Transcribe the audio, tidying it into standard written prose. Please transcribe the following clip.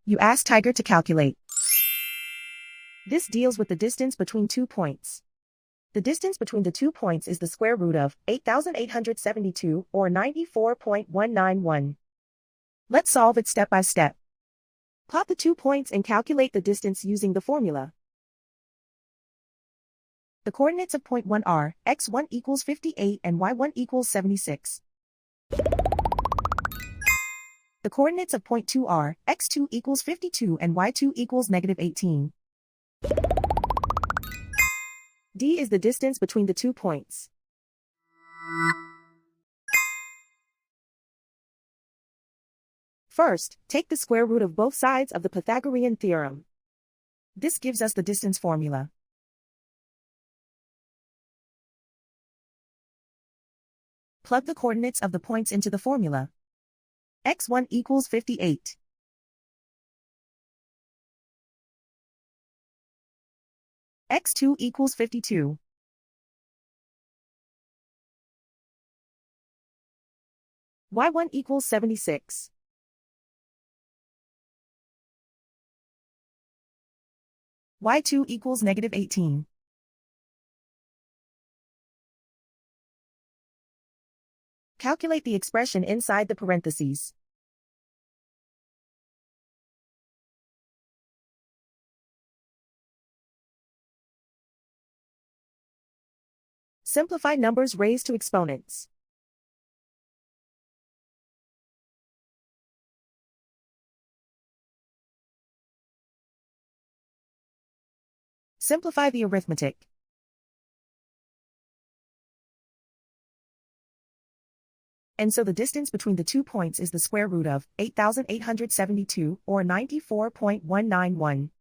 You ask Tiger to calculate. This deals with the distance between 2 points. The distance between the 2 points is the square root of 8,872 or 94.191. Let's solve it step by step. Plot the 2 points and calculate the distance using the formula. The coordinates of point 1 are x1 equals 58 and y1 equals 76. The coordinates of point 2 are x2 equals 52 and y2 equals -18. D is the distance between the 2 points. First, take the square root of both sides of the Pythagorean theorem. This gives us the distance formula. Plug the coordinates of the points into the formula. x1 equals 58. x2 equals 52. y1 equals 76. y2 equals -18. Calculate the expression inside the parentheses. Simplify numbers raised to exponents. Simplify the arithmetic. And so the distance between the 2 points is the square root of 8,872 or 94.191.